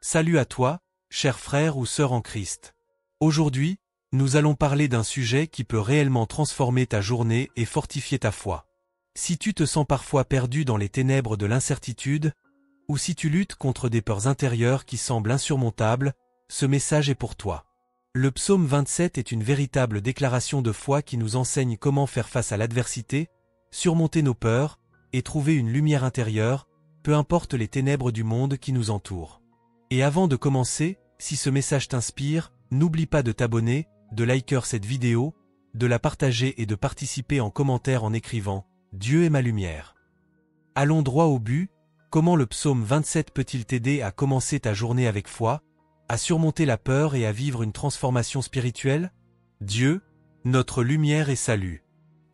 Salut à toi, cher frère ou sœur en Christ. Aujourd'hui, nous allons parler d'un sujet qui peut réellement transformer ta journée et fortifier ta foi. Si tu te sens parfois perdu dans les ténèbres de l'incertitude, ou si tu luttes contre des peurs intérieures qui semblent insurmontables, ce message est pour toi. Le psaume 27 est une véritable déclaration de foi qui nous enseigne comment faire face à l'adversité, surmonter nos peurs, et trouver une lumière intérieure, peu importe les ténèbres du monde qui nous entourent. Et avant de commencer, si ce message t'inspire, n'oublie pas de t'abonner, de liker cette vidéo, de la partager et de participer en commentaire en écrivant « Dieu est ma lumière ». Allons droit au but, comment le psaume 27 peut-il t'aider à commencer ta journée avec foi, à surmonter la peur et à vivre une transformation spirituelle? Dieu, notre lumière et salut.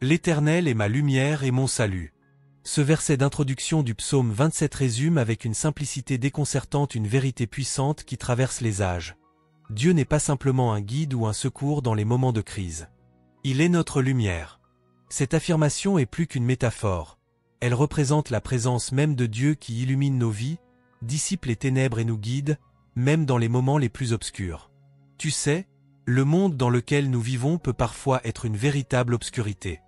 L'Éternel est ma lumière et mon salut. Ce verset d'introduction du psaume 27 résume avec une simplicité déconcertante une vérité puissante qui traverse les âges. Dieu n'est pas simplement un guide ou un secours dans les moments de crise. Il est notre lumière. Cette affirmation est plus qu'une métaphore. Elle représente la présence même de Dieu qui illumine nos vies, dissipe les ténèbres et nous guide, même dans les moments les plus obscurs. Tu sais, le monde dans lequel nous vivons peut parfois être une véritable obscurité.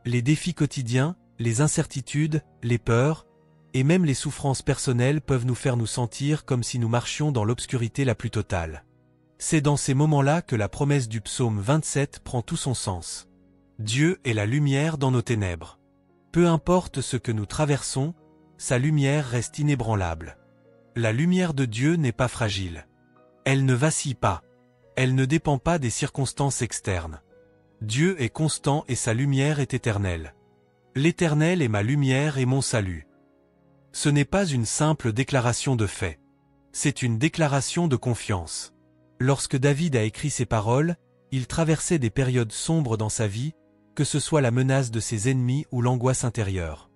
Les défis quotidiens, les incertitudes, les peurs, et même les souffrances personnelles peuvent nous faire nous sentir comme si nous marchions dans l'obscurité la plus totale. C'est dans ces moments-là que la promesse du psaume 27 prend tout son sens. Dieu est la lumière dans nos ténèbres. Peu importe ce que nous traversons, sa lumière reste inébranlable. La lumière de Dieu n'est pas fragile. Elle ne vacille pas. Elle ne dépend pas des circonstances externes. Dieu est constant et sa lumière est éternelle. L'Éternel est ma lumière et mon salut. Ce n'est pas une simple déclaration de fait. C'est une déclaration de confiance. Lorsque David a écrit ces paroles, il traversait des périodes sombres dans sa vie, que ce soit la menace de ses ennemis ou l'angoisse intérieure.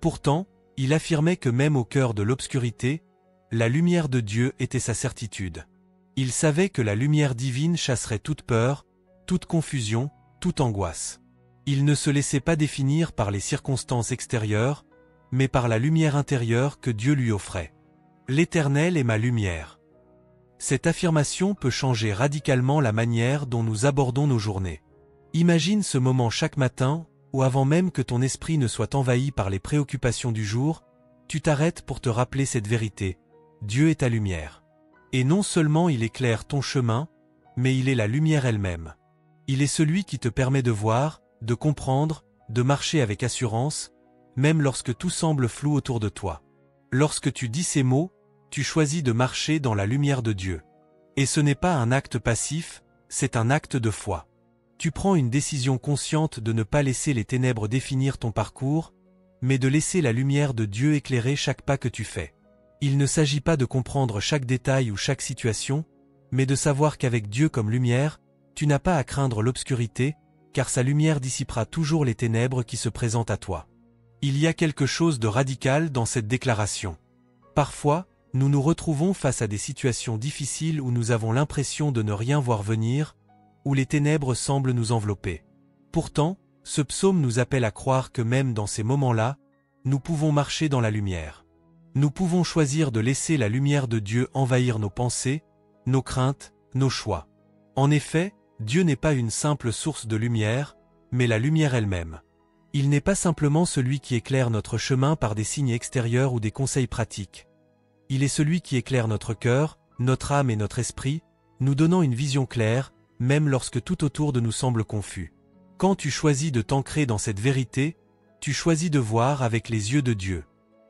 Pourtant, il affirmait que même au cœur de l'obscurité, la lumière de Dieu était sa certitude. Il savait que la lumière divine chasserait toute peur, toute confusion, toute angoisse. Il ne se laissait pas définir par les circonstances extérieures, mais par la lumière intérieure que Dieu lui offrait. L'Éternel est ma lumière. Cette affirmation peut changer radicalement la manière dont nous abordons nos journées. Imagine ce moment chaque matin, où avant même que ton esprit ne soit envahi par les préoccupations du jour, tu t'arrêtes pour te rappeler cette vérité. Dieu est ta lumière. Et non seulement il éclaire ton chemin, mais il est la lumière elle-même. Il est celui qui te permet de voir, de comprendre, de marcher avec assurance, même lorsque tout semble flou autour de toi. Lorsque tu dis ces mots, tu choisis de marcher dans la lumière de Dieu. Et ce n'est pas un acte passif, c'est un acte de foi. Tu prends une décision consciente de ne pas laisser les ténèbres définir ton parcours, mais de laisser la lumière de Dieu éclairer chaque pas que tu fais. Il ne s'agit pas de comprendre chaque détail ou chaque situation, mais de savoir qu'avec Dieu comme lumière, tu n'as pas à craindre l'obscurité, car sa lumière dissipera toujours les ténèbres qui se présentent à toi. Il y a quelque chose de radical dans cette déclaration. Parfois, nous nous retrouvons face à des situations difficiles où nous avons l'impression de ne rien voir venir, où les ténèbres semblent nous envelopper. Pourtant, ce psaume nous appelle à croire que même dans ces moments-là, nous pouvons marcher dans la lumière. Nous pouvons choisir de laisser la lumière de Dieu envahir nos pensées, nos craintes, nos choix. En effet, Dieu n'est pas une simple source de lumière, mais la lumière elle-même. Il n'est pas simplement celui qui éclaire notre chemin par des signes extérieurs ou des conseils pratiques. Il est celui qui éclaire notre cœur, notre âme et notre esprit, nous donnant une vision claire, même lorsque tout autour de nous semble confus. Quand tu choisis de t'ancrer dans cette vérité, tu choisis de voir avec les yeux de Dieu.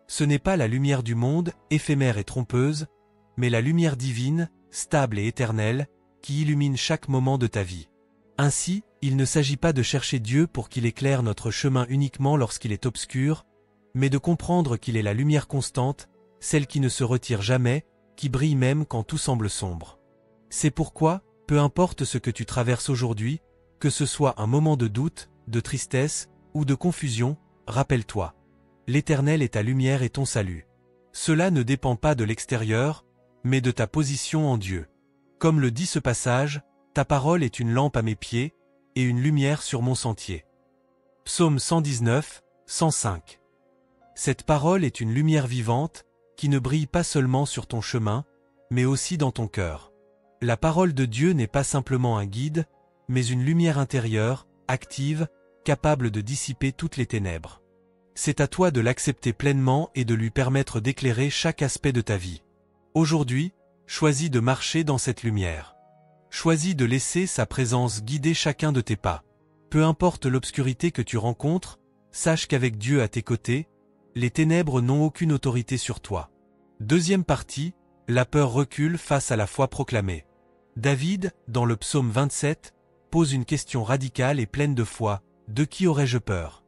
Ce n'est pas la lumière du monde, éphémère et trompeuse, mais la lumière divine, stable et éternelle, qui illumine chaque moment de ta vie. Ainsi, il ne s'agit pas de chercher Dieu pour qu'il éclaire notre chemin uniquement lorsqu'il est obscur, mais de comprendre qu'il est la lumière constante, celle qui ne se retire jamais, qui brille même quand tout semble sombre. C'est pourquoi, peu importe ce que tu traverses aujourd'hui, que ce soit un moment de doute, de tristesse ou de confusion, rappelle-toi. L'Éternel est ta lumière et ton salut. Cela ne dépend pas de l'extérieur, mais de ta position en Dieu. Comme le dit ce passage, ta parole est une lampe à mes pieds, et une lumière sur mon sentier. Psaume 119, 105. Cette parole est une lumière vivante, qui ne brille pas seulement sur ton chemin, mais aussi dans ton cœur. La parole de Dieu n'est pas simplement un guide, mais une lumière intérieure, active, capable de dissiper toutes les ténèbres. C'est à toi de l'accepter pleinement et de lui permettre d'éclairer chaque aspect de ta vie. Aujourd'hui, choisis de marcher dans cette lumière. Choisis de laisser sa présence guider chacun de tes pas. Peu importe l'obscurité que tu rencontres, sache qu'avec Dieu à tes côtés, les ténèbres n'ont aucune autorité sur toi. Deuxième partie, la peur recule face à la foi proclamée. David, dans le psaume 27, pose une question radicale et pleine de foi, « De qui aurais-je peur ?»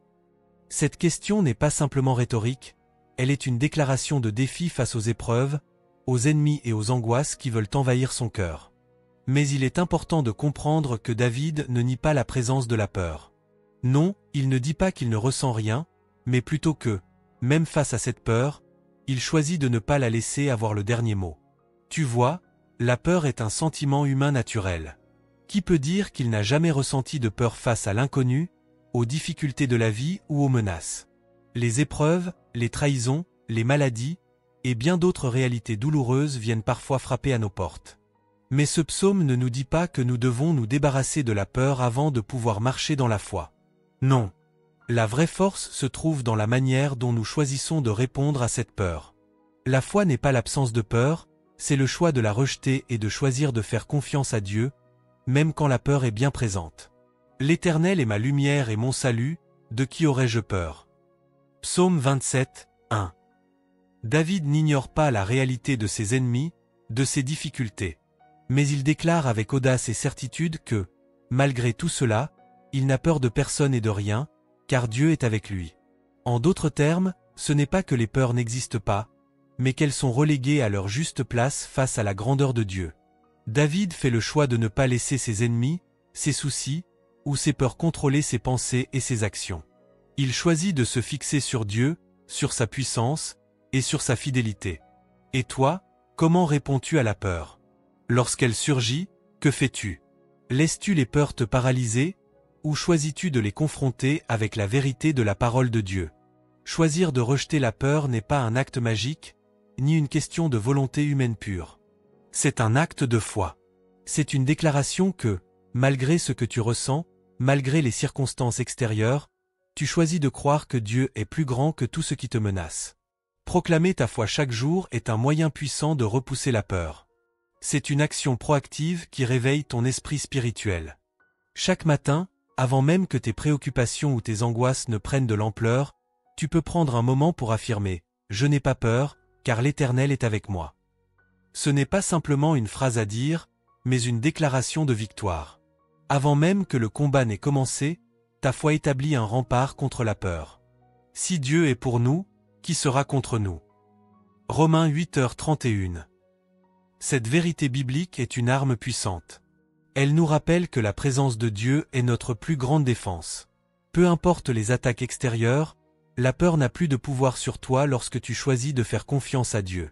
Cette question n'est pas simplement rhétorique, elle est une déclaration de défi face aux épreuves, aux ennemis et aux angoisses qui veulent envahir son cœur. Mais il est important de comprendre que David ne nie pas la présence de la peur. Non, il ne dit pas qu'il ne ressent rien, mais plutôt que, même face à cette peur, il choisit de ne pas la laisser avoir le dernier mot. Tu vois, la peur est un sentiment humain naturel. Qui peut dire qu'il n'a jamais ressenti de peur face à l'inconnu, aux difficultés de la vie ou aux menaces? Les épreuves, les trahisons, les maladies, et bien d'autres réalités douloureuses viennent parfois frapper à nos portes. Mais ce psaume ne nous dit pas que nous devons nous débarrasser de la peur avant de pouvoir marcher dans la foi. Non. La vraie force se trouve dans la manière dont nous choisissons de répondre à cette peur. La foi n'est pas l'absence de peur, c'est le choix de la rejeter et de choisir de faire confiance à Dieu, même quand la peur est bien présente. L'Éternel est ma lumière et mon salut, de qui aurais-je peur? Psaume 27, 1. David n'ignore pas la réalité de ses ennemis, de ses difficultés. Mais il déclare avec audace et certitude que, malgré tout cela, il n'a peur de personne et de rien, car Dieu est avec lui. En d'autres termes, ce n'est pas que les peurs n'existent pas, mais qu'elles sont reléguées à leur juste place face à la grandeur de Dieu. David fait le choix de ne pas laisser ses ennemis, ses soucis, ou ses peurs contrôler ses pensées et ses actions. Il choisit de se fixer sur Dieu, sur sa puissance, et sur sa fidélité. Et toi, comment réponds-tu à la peur? Lorsqu'elle surgit, que fais-tu? Laisses-tu les peurs te paralyser, ou choisis-tu de les confronter avec la vérité de la parole de Dieu? Choisir de rejeter la peur n'est pas un acte magique, ni une question de volonté humaine pure. C'est un acte de foi. C'est une déclaration que, malgré ce que tu ressens, malgré les circonstances extérieures, tu choisis de croire que Dieu est plus grand que tout ce qui te menace. Proclamer ta foi chaque jour est un moyen puissant de repousser la peur. C'est une action proactive qui réveille ton esprit spirituel. Chaque matin, avant même que tes préoccupations ou tes angoisses ne prennent de l'ampleur, tu peux prendre un moment pour affirmer « Je n'ai pas peur, car l'Éternel est avec moi ». Ce n'est pas simplement une phrase à dire, mais une déclaration de victoire. Avant même que le combat n'ait commencé, ta foi établit un rempart contre la peur. Si Dieu est pour nous, qui sera contre nous? Romains 8h31. Cette vérité biblique est une arme puissante. Elle nous rappelle que la présence de Dieu est notre plus grande défense. Peu importe les attaques extérieures, la peur n'a plus de pouvoir sur toi lorsque tu choisis de faire confiance à Dieu.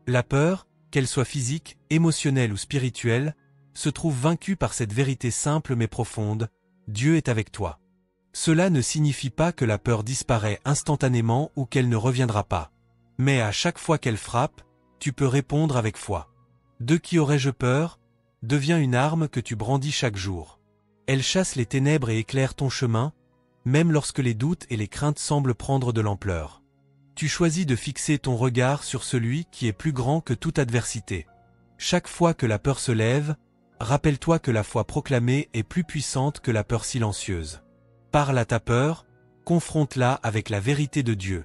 La peur, qu'elle soit physique, émotionnelle ou spirituelle, se trouve vaincue par cette vérité simple mais profonde, Dieu est avec toi. Cela ne signifie pas que la peur disparaît instantanément ou qu'elle ne reviendra pas. Mais à chaque fois qu'elle frappe, tu peux répondre avec foi. De qui aurais-je peur? Devient une arme que tu brandis chaque jour. Elle chasse les ténèbres et éclaire ton chemin, même lorsque les doutes et les craintes semblent prendre de l'ampleur. Tu choisis de fixer ton regard sur celui qui est plus grand que toute adversité. Chaque fois que la peur se lève, rappelle-toi que la foi proclamée est plus puissante que la peur silencieuse. Parle à ta peur, confronte-la avec la vérité de Dieu.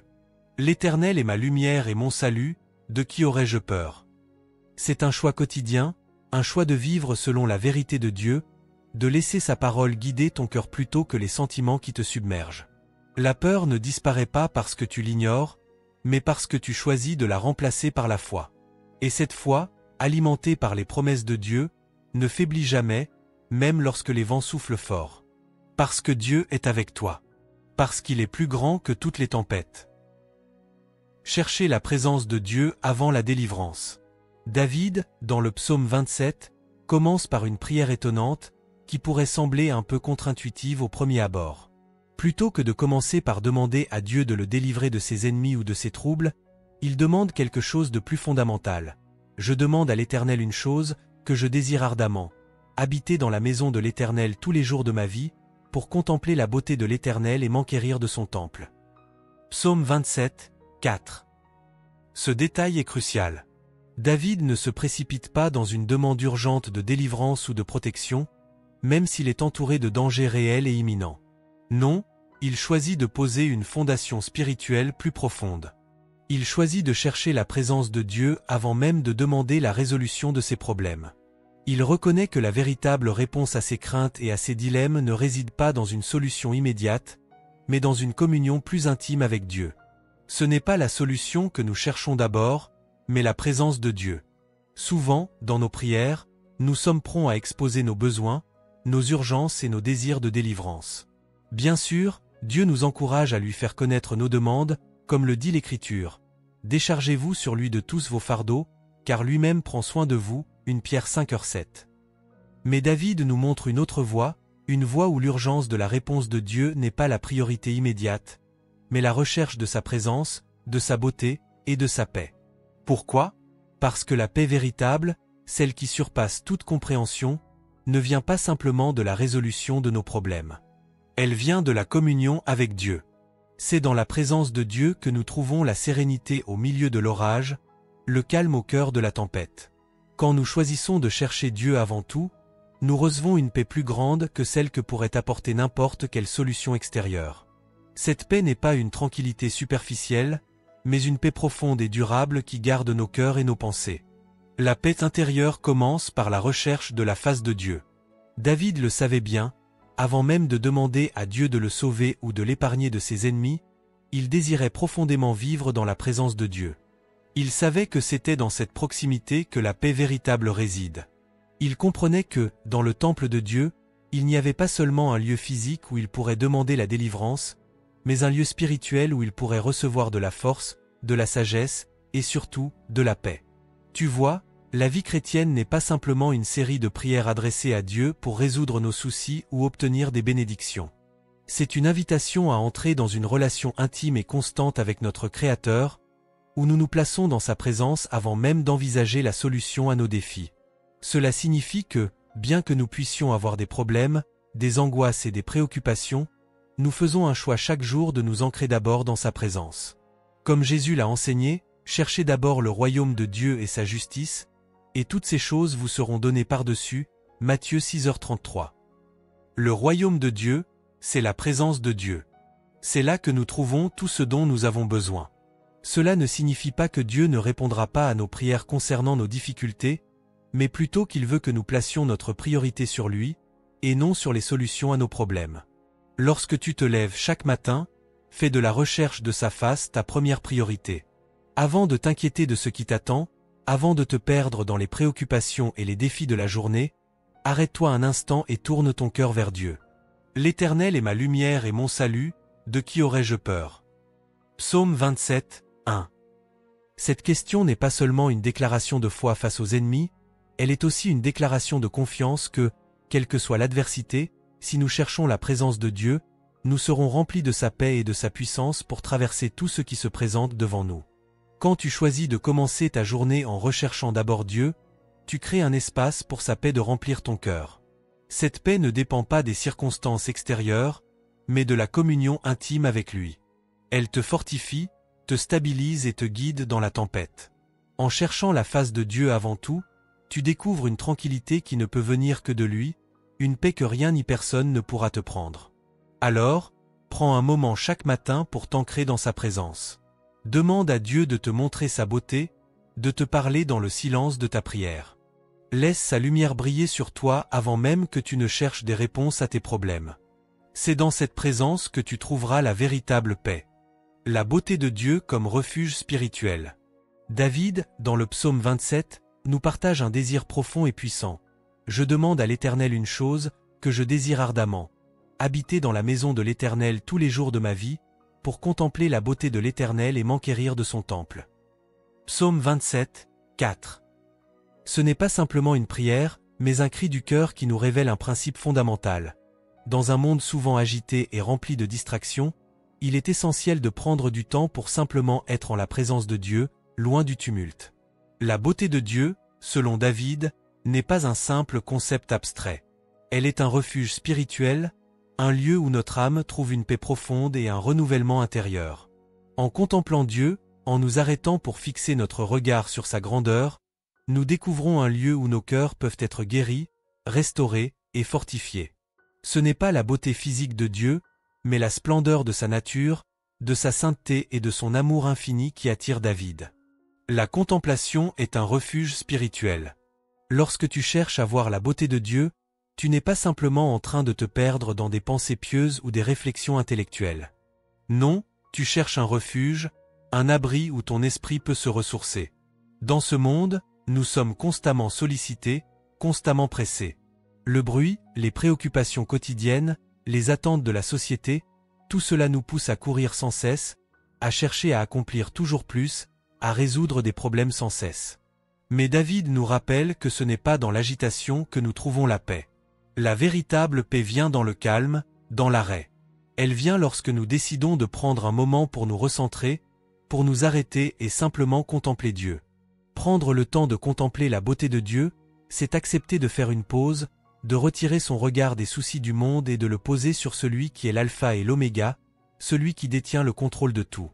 L'Éternel est ma lumière et mon salut, de qui aurais-je peur? C'est un choix quotidien, un choix de vivre selon la vérité de Dieu, de laisser sa parole guider ton cœur plutôt que les sentiments qui te submergent. La peur ne disparaît pas parce que tu l'ignores, mais parce que tu choisis de la remplacer par la foi. Et cette foi, alimentée par les promesses de Dieu, ne faiblit jamais, même lorsque les vents soufflent fort. Parce que Dieu est avec toi. Parce qu'il est plus grand que toutes les tempêtes. Cherchez la présence de Dieu avant la délivrance. David, dans le psaume 27, commence par une prière étonnante, qui pourrait sembler un peu contre-intuitive au premier abord. Plutôt que de commencer par demander à Dieu de le délivrer de ses ennemis ou de ses troubles, il demande quelque chose de plus fondamental. je demande à l'Éternel une chose, que je désire ardemment, habiter dans la maison de l'Éternel tous les jours de ma vie, pour contempler la beauté de l'Éternel et m'enquérir de son temple. Psaume 27, 4. Ce détail est crucial. David ne se précipite pas dans une demande urgente de délivrance ou de protection, même s'il est entouré de dangers réels et imminents. Non, il choisit de poser une fondation spirituelle plus profonde. Il choisit de chercher la présence de Dieu avant même de demander la résolution de ses problèmes. Il reconnaît que la véritable réponse à ses craintes et à ses dilemmes ne réside pas dans une solution immédiate, mais dans une communion plus intime avec Dieu. Ce n'est pas la solution que nous cherchons d'abord, mais la présence de Dieu. Souvent, dans nos prières, nous sommes prompts à exposer nos besoins, nos urgences et nos désirs de délivrance. Bien sûr, Dieu nous encourage à lui faire connaître nos demandes, comme le dit l'Écriture. Déchargez-vous sur lui de tous vos fardeaux, car lui-même prend soin de vous, 1 Pierre 5:7. Mais David nous montre une autre voie, une voie où l'urgence de la réponse de Dieu n'est pas la priorité immédiate, mais la recherche de sa présence, de sa beauté et de sa paix. Pourquoi? Parce que la paix véritable, celle qui surpasse toute compréhension, ne vient pas simplement de la résolution de nos problèmes. Elle vient de la communion avec Dieu. C'est dans la présence de Dieu que nous trouvons la sérénité au milieu de l'orage, le calme au cœur de la tempête. Quand nous choisissons de chercher Dieu avant tout, nous recevons une paix plus grande que celle que pourrait apporter n'importe quelle solution extérieure. Cette paix n'est pas une tranquillité superficielle, mais une paix profonde et durable qui garde nos cœurs et nos pensées. La paix intérieure commence par la recherche de la face de Dieu. David le savait bien, avant même de demander à Dieu de le sauver ou de l'épargner de ses ennemis, il désirait profondément vivre dans la présence de Dieu. Il savait que c'était dans cette proximité que la paix véritable réside. Il comprenait que, dans le temple de Dieu, il n'y avait pas seulement un lieu physique où il pourrait demander la délivrance, mais un lieu spirituel où il pourrait recevoir de la force, de la sagesse, et surtout, de la paix. Tu vois, la vie chrétienne n'est pas simplement une série de prières adressées à Dieu pour résoudre nos soucis ou obtenir des bénédictions. C'est une invitation à entrer dans une relation intime et constante avec notre Créateur, où nous nous plaçons dans sa présence avant même d'envisager la solution à nos défis. Cela signifie que, bien que nous puissions avoir des problèmes, des angoisses et des préoccupations, nous faisons un choix chaque jour de nous ancrer d'abord dans sa présence. Comme Jésus l'a enseigné, cherchez d'abord le royaume de Dieu et sa justice, et toutes ces choses vous seront données par-dessus, Matthieu 6h33. Le royaume de Dieu, c'est la présence de Dieu. C'est là que nous trouvons tout ce dont nous avons besoin. Cela ne signifie pas que Dieu ne répondra pas à nos prières concernant nos difficultés, mais plutôt qu'il veut que nous placions notre priorité sur lui, et non sur les solutions à nos problèmes. Lorsque tu te lèves chaque matin, fais de la recherche de sa face ta première priorité. Avant de t'inquiéter de ce qui t'attend, avant de te perdre dans les préoccupations et les défis de la journée, arrête-toi un instant et tourne ton cœur vers Dieu. L'Éternel est ma lumière et mon salut, de qui aurais-je peur? Psaume 27, 1. Cette question n'est pas seulement une déclaration de foi face aux ennemis, elle est aussi une déclaration de confiance que, quelle que soit l'adversité, si nous cherchons la présence de Dieu, nous serons remplis de sa paix et de sa puissance pour traverser tout ce qui se présente devant nous. Quand tu choisis de commencer ta journée en recherchant d'abord Dieu, tu crées un espace pour sa paix de remplir ton cœur. Cette paix ne dépend pas des circonstances extérieures, mais de la communion intime avec lui. Elle te fortifie, te stabilise et te guide dans la tempête. En cherchant la face de Dieu avant tout, tu découvres une tranquillité qui ne peut venir que de lui, une paix que rien ni personne ne pourra te prendre. Alors, prends un moment chaque matin pour t'ancrer dans sa présence. Demande à Dieu de te montrer sa beauté, de te parler dans le silence de ta prière. Laisse sa lumière briller sur toi avant même que tu ne cherches des réponses à tes problèmes. C'est dans cette présence que tu trouveras la véritable paix. La beauté de Dieu comme refuge spirituel. David, dans le psaume 27, nous partage un désir profond et puissant. Je demande à l'Éternel une chose, que je désire ardemment. Habiter dans la maison de l'Éternel tous les jours de ma vie, pour contempler la beauté de l'Éternel et m'enquérir de son temple. Psaume 27, 4. Ce n'est pas simplement une prière, mais un cri du cœur qui nous révèle un principe fondamental. Dans un monde souvent agité et rempli de distractions, il est essentiel de prendre du temps pour simplement être en la présence de Dieu, loin du tumulte. La beauté de Dieu, selon David, n'est pas un simple concept abstrait. Elle est un refuge spirituel, un lieu où notre âme trouve une paix profonde et un renouvellement intérieur. En contemplant Dieu, en nous arrêtant pour fixer notre regard sur sa grandeur, nous découvrons un lieu où nos cœurs peuvent être guéris, restaurés et fortifiés. Ce n'est pas la beauté physique de Dieu, mais la splendeur de sa nature, de sa sainteté et de son amour infini qui attire David. La contemplation est un refuge spirituel. Lorsque tu cherches à voir la beauté de Dieu, tu n'es pas simplement en train de te perdre dans des pensées pieuses ou des réflexions intellectuelles. Non, tu cherches un refuge, un abri où ton esprit peut se ressourcer. Dans ce monde, nous sommes constamment sollicités, constamment pressés. Le bruit, les préoccupations quotidiennes, les attentes de la société, tout cela nous pousse à courir sans cesse, à chercher à accomplir toujours plus, à résoudre des problèmes sans cesse. Mais David nous rappelle que ce n'est pas dans l'agitation que nous trouvons la paix. La véritable paix vient dans le calme, dans l'arrêt. Elle vient lorsque nous décidons de prendre un moment pour nous recentrer, pour nous arrêter et simplement contempler Dieu. Prendre le temps de contempler la beauté de Dieu, c'est accepter de faire une pause, de retirer son regard des soucis du monde et de le poser sur celui qui est l'alpha et l'oméga, celui qui détient le contrôle de tout.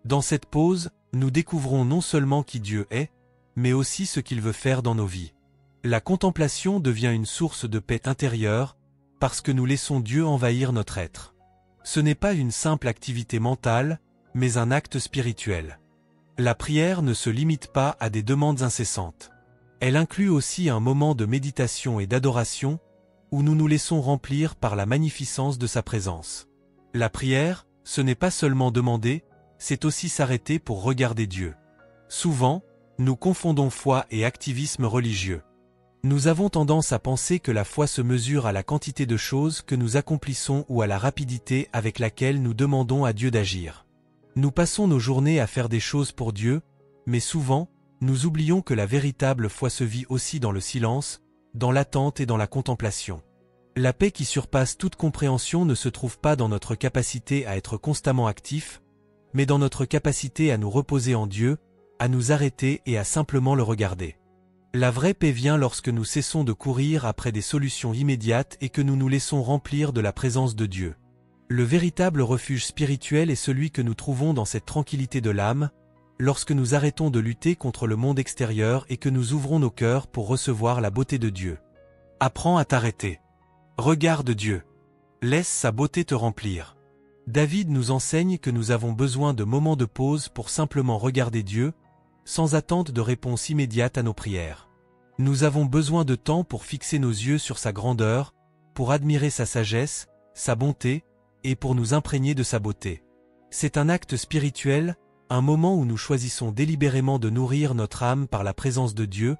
Dans cette pause, nous découvrons non seulement qui Dieu est, mais aussi ce qu'il veut faire dans nos vies. La contemplation devient une source de paix intérieure, parce que nous laissons Dieu envahir notre être. Ce n'est pas une simple activité mentale, mais un acte spirituel. La prière ne se limite pas à des demandes incessantes. Elle inclut aussi un moment de méditation et d'adoration, où nous nous laissons remplir par la magnificence de sa présence. La prière, ce n'est pas seulement demander, c'est aussi s'arrêter pour regarder Dieu. Souvent, nous confondons foi et activisme religieux. Nous avons tendance à penser que la foi se mesure à la quantité de choses que nous accomplissons ou à la rapidité avec laquelle nous demandons à Dieu d'agir. Nous passons nos journées à faire des choses pour Dieu, mais souvent, nous oublions que la véritable foi se vit aussi dans le silence, dans l'attente et dans la contemplation. La paix qui surpasse toute compréhension ne se trouve pas dans notre capacité à être constamment actifs, mais dans notre capacité à nous reposer en Dieu, à nous arrêter et à simplement le regarder. La vraie paix vient lorsque nous cessons de courir après des solutions immédiates et que nous nous laissons remplir de la présence de Dieu. Le véritable refuge spirituel est celui que nous trouvons dans cette tranquillité de l'âme, lorsque nous arrêtons de lutter contre le monde extérieur et que nous ouvrons nos cœurs pour recevoir la beauté de Dieu. Apprends à t'arrêter. Regarde Dieu. Laisse sa beauté te remplir. David nous enseigne que nous avons besoin de moments de pause pour simplement regarder Dieu, sans attente de réponse immédiate à nos prières. Nous avons besoin de temps pour fixer nos yeux sur sa grandeur, pour admirer sa sagesse, sa bonté, et pour nous imprégner de sa beauté. C'est un acte spirituel, un moment où nous choisissons délibérément de nourrir notre âme par la présence de Dieu,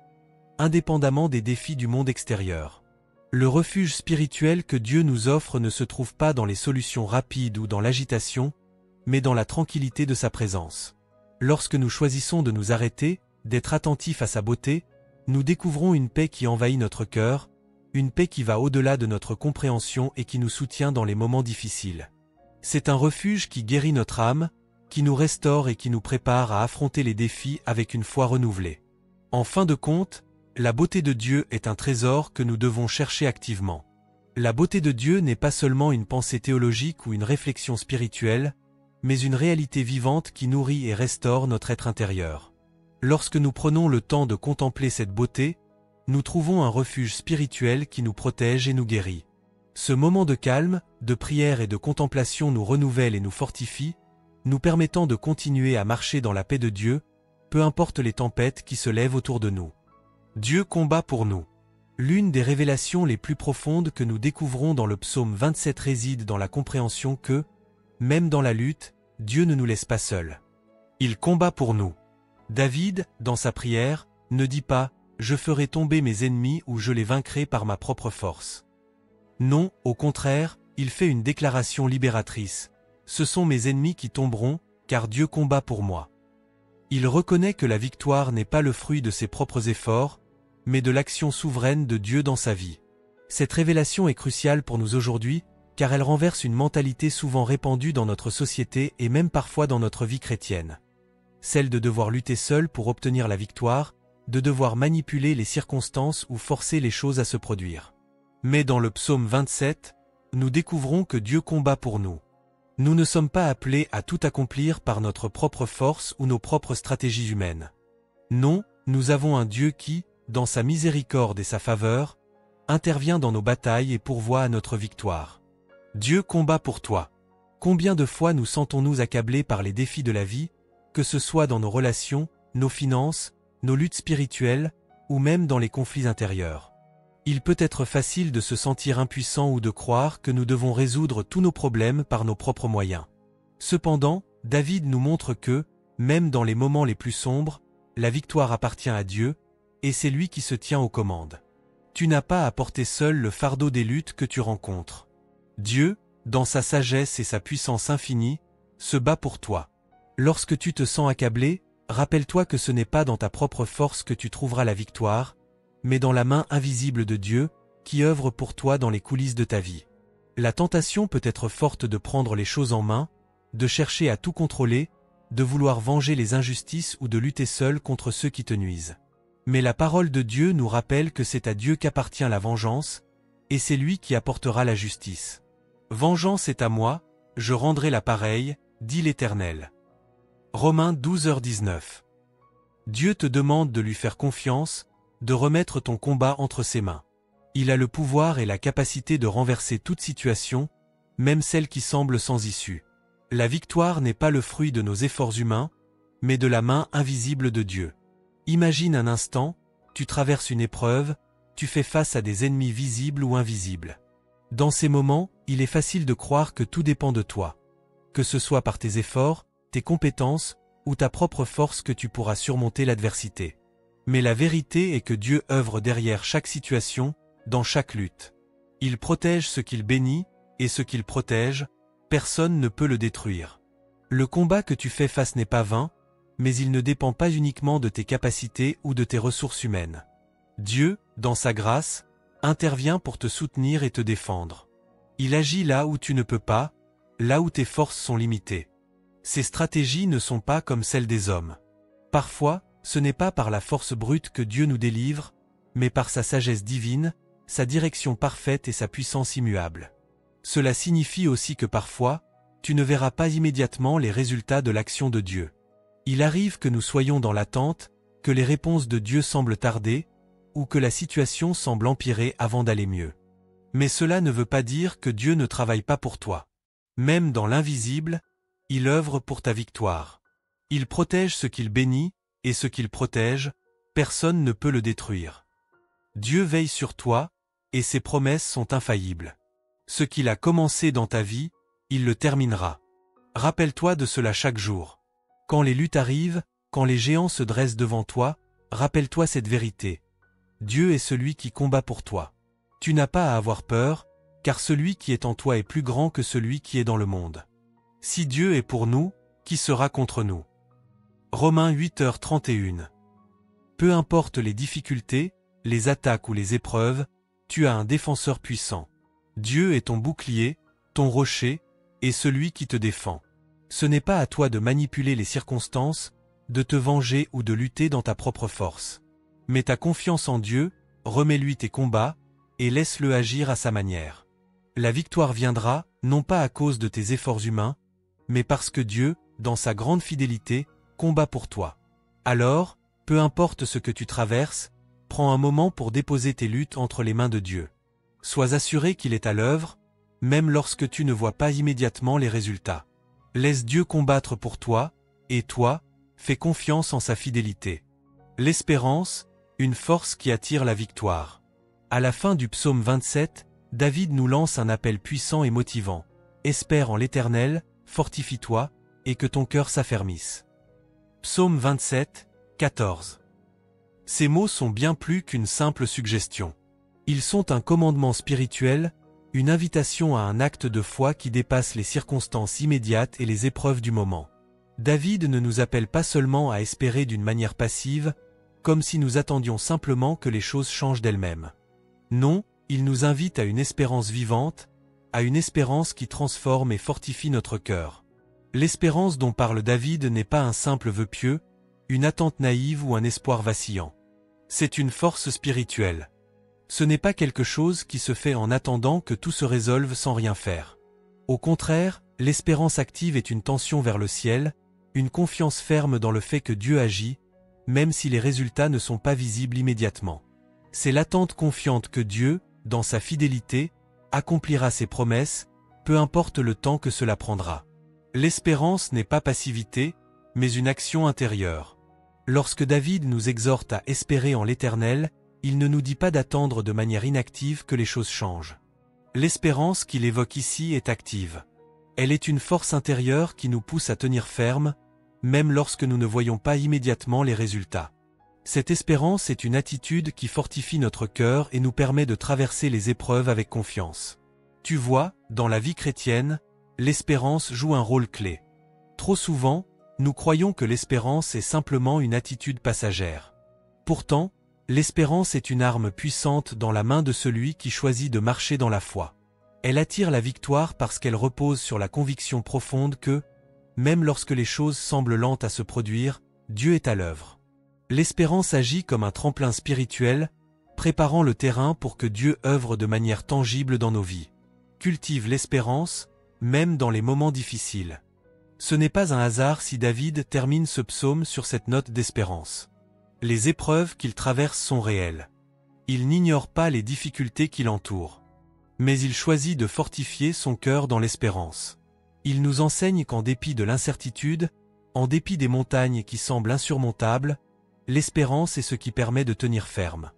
indépendamment des défis du monde extérieur. Le refuge spirituel que Dieu nous offre ne se trouve pas dans les solutions rapides ou dans l'agitation, mais dans la tranquillité de sa présence. Lorsque nous choisissons de nous arrêter, d'être attentifs à sa beauté, nous découvrons une paix qui envahit notre cœur, une paix qui va au-delà de notre compréhension et qui nous soutient dans les moments difficiles. C'est un refuge qui guérit notre âme, qui nous restaure et qui nous prépare à affronter les défis avec une foi renouvelée. En fin de compte, la beauté de Dieu est un trésor que nous devons chercher activement. La beauté de Dieu n'est pas seulement une pensée théologique ou une réflexion spirituelle, mais une réalité vivante qui nourrit et restaure notre être intérieur. Lorsque nous prenons le temps de contempler cette beauté, nous trouvons un refuge spirituel qui nous protège et nous guérit. Ce moment de calme, de prière et de contemplation nous renouvelle et nous fortifie, nous permettant de continuer à marcher dans la paix de Dieu, peu importe les tempêtes qui se lèvent autour de nous. Dieu combat pour nous. L'une des révélations les plus profondes que nous découvrons dans le psaume 27 réside dans la compréhension que, même dans la lutte, Dieu ne nous laisse pas seuls. Il combat pour nous. David, dans sa prière, ne dit pas « Je ferai tomber mes ennemis ou je les vaincrai par ma propre force ». Non, au contraire, il fait une déclaration libératrice. Ce sont mes ennemis qui tomberont, car Dieu combat pour moi. Il reconnaît que la victoire n'est pas le fruit de ses propres efforts, mais de l'action souveraine de Dieu dans sa vie. Cette révélation est cruciale pour nous aujourd'hui, car elle renverse une mentalité souvent répandue dans notre société et même parfois dans notre vie chrétienne. Celle de devoir lutter seul pour obtenir la victoire, de devoir manipuler les circonstances ou forcer les choses à se produire. Mais dans le psaume 27, nous découvrons que Dieu combat pour nous. Nous ne sommes pas appelés à tout accomplir par notre propre force ou nos propres stratégies humaines. Non, nous avons un Dieu qui, dans sa miséricorde et sa faveur, intervient dans nos batailles et pourvoit à notre victoire. Dieu combat pour toi. Combien de fois nous sentons-nous accablés par les défis de la vie, que ce soit dans nos relations, nos finances, nos luttes spirituelles, ou même dans les conflits intérieurs. Il peut être facile de se sentir impuissant ou de croire que nous devons résoudre tous nos problèmes par nos propres moyens. Cependant, David nous montre que, même dans les moments les plus sombres, la victoire appartient à Dieu, et c'est lui qui se tient aux commandes. Tu n'as pas à porter seul le fardeau des luttes que tu rencontres. Dieu, dans sa sagesse et sa puissance infinie, se bat pour toi. Lorsque tu te sens accablé, rappelle-toi que ce n'est pas dans ta propre force que tu trouveras la victoire, mais dans la main invisible de Dieu, qui œuvre pour toi dans les coulisses de ta vie. La tentation peut être forte de prendre les choses en main, de chercher à tout contrôler, de vouloir venger les injustices ou de lutter seul contre ceux qui te nuisent. Mais la parole de Dieu nous rappelle que c'est à Dieu qu'appartient la vengeance, et c'est lui qui apportera la justice. Vengeance est à moi, je rendrai la pareille, dit l'Éternel. Romains 12h19. Dieu te demande de lui faire confiance, de remettre ton combat entre ses mains. Il a le pouvoir et la capacité de renverser toute situation, même celle qui semble sans issue. La victoire n'est pas le fruit de nos efforts humains, mais de la main invisible de Dieu. Imagine un instant, tu traverses une épreuve, tu fais face à des ennemis visibles ou invisibles. Dans ces moments, il est facile de croire que tout dépend de toi. Que ce soit par tes efforts, tes compétences, ou ta propre force que tu pourras surmonter l'adversité. Mais la vérité est que Dieu œuvre derrière chaque situation, dans chaque lutte. Il protège ce qu'il bénit, et ce qu'il protège, personne ne peut le détruire. Le combat que tu fais face n'est pas vain, mais il ne dépend pas uniquement de tes capacités ou de tes ressources humaines. Dieu, dans sa grâce, intervient pour te soutenir et te défendre. Il agit là où tu ne peux pas, là où tes forces sont limitées. Ses stratégies ne sont pas comme celles des hommes. Parfois, ce n'est pas par la force brute que Dieu nous délivre, mais par sa sagesse divine, sa direction parfaite et sa puissance immuable. Cela signifie aussi que parfois, tu ne verras pas immédiatement les résultats de l'action de Dieu. Il arrive que nous soyons dans l'attente, que les réponses de Dieu semblent tarder, ou que la situation semble empirer avant d'aller mieux. Mais cela ne veut pas dire que Dieu ne travaille pas pour toi. Même dans l'invisible, il œuvre pour ta victoire. Il protège ce qu'il bénit, et ce qu'il protège, personne ne peut le détruire. Dieu veille sur toi, et ses promesses sont infaillibles. Ce qu'il a commencé dans ta vie, il le terminera. Rappelle-toi de cela chaque jour. Quand les luttes arrivent, quand les géants se dressent devant toi, rappelle-toi cette vérité. Dieu est celui qui combat pour toi. Tu n'as pas à avoir peur, car celui qui est en toi est plus grand que celui qui est dans le monde. Si Dieu est pour nous, qui sera contre nous? Romains 8h31. Peu importe les difficultés, les attaques ou les épreuves, tu as un défenseur puissant. Dieu est ton bouclier, ton rocher, et celui qui te défend. Ce n'est pas à toi de manipuler les circonstances, de te venger ou de lutter dans ta propre force. Mets ta confiance en Dieu, remets-lui tes combats, et laisse-le agir à sa manière. La victoire viendra, non pas à cause de tes efforts humains, mais parce que Dieu, dans sa grande fidélité, combat pour toi. Alors, peu importe ce que tu traverses, prends un moment pour déposer tes luttes entre les mains de Dieu. Sois assuré qu'il est à l'œuvre, même lorsque tu ne vois pas immédiatement les résultats. Laisse Dieu combattre pour toi, et toi, fais confiance en sa fidélité. L'espérance, une force qui attire la victoire. À la fin du psaume 27, David nous lance un appel puissant et motivant. Espère en l'Éternel, fortifie-toi, et que ton cœur s'affermisse. Psaume 27, 14. Ces mots sont bien plus qu'une simple suggestion. Ils sont un commandement spirituel, une invitation à un acte de foi qui dépasse les circonstances immédiates et les épreuves du moment. David ne nous appelle pas seulement à espérer d'une manière passive, comme si nous attendions simplement que les choses changent d'elles-mêmes. Non, il nous invite à une espérance vivante, à une espérance qui transforme et fortifie notre cœur. L'espérance dont parle David n'est pas un simple vœu pieux, une attente naïve ou un espoir vacillant. C'est une force spirituelle. Ce n'est pas quelque chose qui se fait en attendant que tout se résolve sans rien faire. Au contraire, l'espérance active est une tension vers le ciel, une confiance ferme dans le fait que Dieu agit, même si les résultats ne sont pas visibles immédiatement. C'est l'attente confiante que Dieu, dans sa fidélité, accomplira ses promesses, peu importe le temps que cela prendra. L'espérance n'est pas passivité, mais une action intérieure. Lorsque David nous exhorte à espérer en l'Éternel, il ne nous dit pas d'attendre de manière inactive que les choses changent. L'espérance qu'il évoque ici est active. Elle est une force intérieure qui nous pousse à tenir ferme, même lorsque nous ne voyons pas immédiatement les résultats. Cette espérance est une attitude qui fortifie notre cœur et nous permet de traverser les épreuves avec confiance. Tu vois, dans la vie chrétienne, l'espérance joue un rôle clé. Trop souvent, nous croyons que l'espérance est simplement une attitude passagère. Pourtant, l'espérance est une arme puissante dans la main de celui qui choisit de marcher dans la foi. Elle attire la victoire parce qu'elle repose sur la conviction profonde que, même lorsque les choses semblent lentes à se produire, Dieu est à l'œuvre. L'espérance agit comme un tremplin spirituel, préparant le terrain pour que Dieu œuvre de manière tangible dans nos vies. Cultive l'espérance, même dans les moments difficiles. Ce n'est pas un hasard si David termine ce psaume sur cette note d'espérance. Les épreuves qu'il traverse sont réelles. Il n'ignore pas les difficultés qui l'entourent. Mais il choisit de fortifier son cœur dans l'espérance. Il nous enseigne qu'en dépit de l'incertitude, en dépit des montagnes qui semblent insurmontables, l'espérance est ce qui permet de tenir ferme.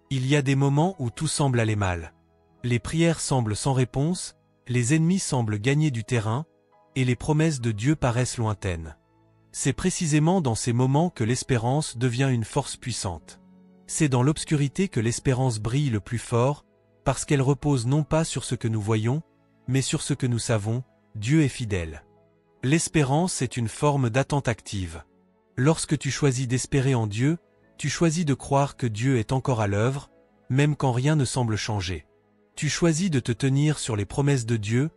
Il y a des moments où tout semble aller mal. Les prières semblent sans réponse, les ennemis semblent gagner du terrain, et les promesses de Dieu paraissent lointaines. C'est précisément dans ces moments que l'espérance devient une force puissante. C'est dans l'obscurité que l'espérance brille le plus fort, parce qu'elle repose non pas sur ce que nous voyons, mais sur ce que nous savons, Dieu est fidèle. L'espérance est une forme d'attente active. Lorsque tu choisis d'espérer en Dieu, tu choisis de croire que Dieu est encore à l'œuvre, même quand rien ne semble changer. Tu choisis de te tenir sur les promesses de Dieu,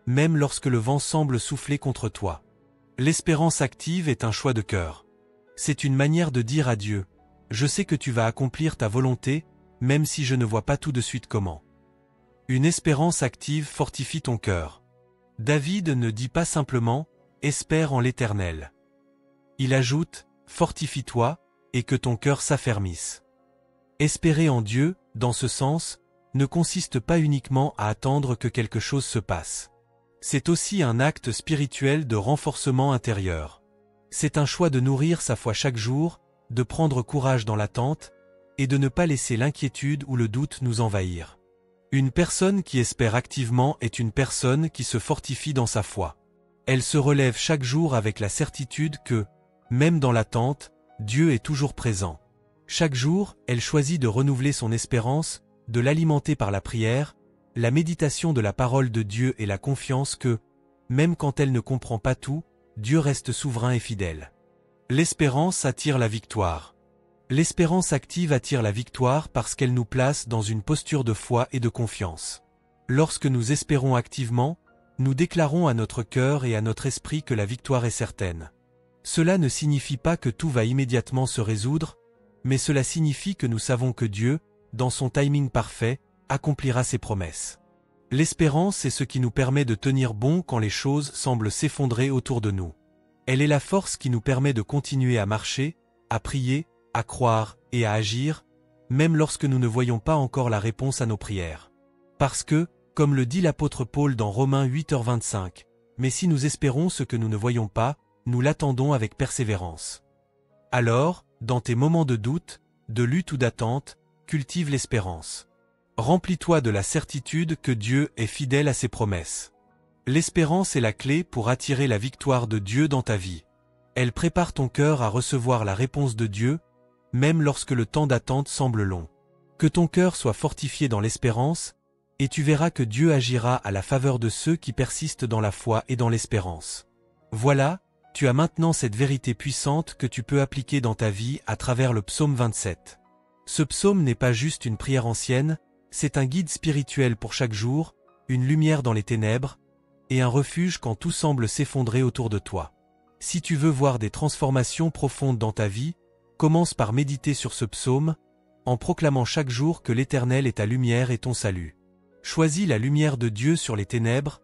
même lorsque le vent semble souffler contre toi. L'espérance active est un choix de cœur. C'est une manière de dire à Dieu, « Je sais que tu vas accomplir ta volonté, même si je ne vois pas tout de suite comment. » Une espérance active fortifie ton cœur. David ne dit pas simplement « Espère en l'Éternel ». Il ajoute « Fortifie-toi, et que ton cœur s'affermisse ». Espérer en Dieu, dans ce sens, ne consiste pas uniquement à attendre que quelque chose se passe. C'est aussi un acte spirituel de renforcement intérieur. C'est un choix de nourrir sa foi chaque jour, de prendre courage dans l'attente, et de ne pas laisser l'inquiétude ou le doute nous envahir. Une personne qui espère activement est une personne qui se fortifie dans sa foi. Elle se relève chaque jour avec la certitude que, même dans l'attente, Dieu est toujours présent. Chaque jour, elle choisit de renouveler son espérance, de l'alimenter par la prière, la méditation de la parole de Dieu et la confiance que, même quand elle ne comprend pas tout, Dieu reste souverain et fidèle. L'espérance attire la victoire. L'espérance active attire la victoire parce qu'elle nous place dans une posture de foi et de confiance. Lorsque nous espérons activement, nous déclarons à notre cœur et à notre esprit que la victoire est certaine. Cela ne signifie pas que tout va immédiatement se résoudre, mais cela signifie que nous savons que Dieu, dans son timing parfait, accomplira ses promesses. L'espérance est ce qui nous permet de tenir bon quand les choses semblent s'effondrer autour de nous. Elle est la force qui nous permet de continuer à marcher, à prier, à croire et à agir, même lorsque nous ne voyons pas encore la réponse à nos prières. Parce que, comme le dit l'apôtre Paul dans Romains 8h25, « Mais si nous espérons ce que nous ne voyons pas, nous l'attendons avec persévérance. » Alors, dans tes moments de doute, de lutte ou d'attente, cultive l'espérance. Remplis-toi de la certitude que Dieu est fidèle à ses promesses. L'espérance est la clé pour attirer la victoire de Dieu dans ta vie. Elle prépare ton cœur à recevoir la réponse de Dieu, même lorsque le temps d'attente semble long. Que ton cœur soit fortifié dans l'espérance, et tu verras que Dieu agira à la faveur de ceux qui persistent dans la foi et dans l'espérance. Voilà, tu as maintenant cette vérité puissante que tu peux appliquer dans ta vie à travers le psaume 27. Ce psaume n'est pas juste une prière ancienne, c'est un guide spirituel pour chaque jour, une lumière dans les ténèbres, et un refuge quand tout semble s'effondrer autour de toi. Si tu veux voir des transformations profondes dans ta vie, commence par méditer sur ce psaume, en proclamant chaque jour que l'Éternel est ta lumière et ton salut. Choisis la lumière de Dieu sur les ténèbres,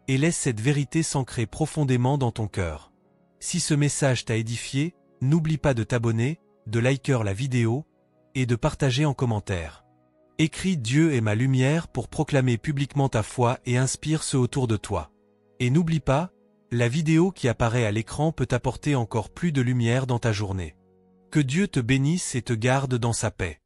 et laisse cette vérité s'ancrer profondément dans ton cœur. Si ce message t'a édifié, n'oublie pas de t'abonner, de liker la vidéo, et de partager en commentaire. Écris Dieu est ma lumière pour proclamer publiquement ta foi et inspire ceux autour de toi. Et n'oublie pas, la vidéo qui apparaît à l'écran peut apporter encore plus de lumière dans ta journée. Que Dieu te bénisse et te garde dans sa paix.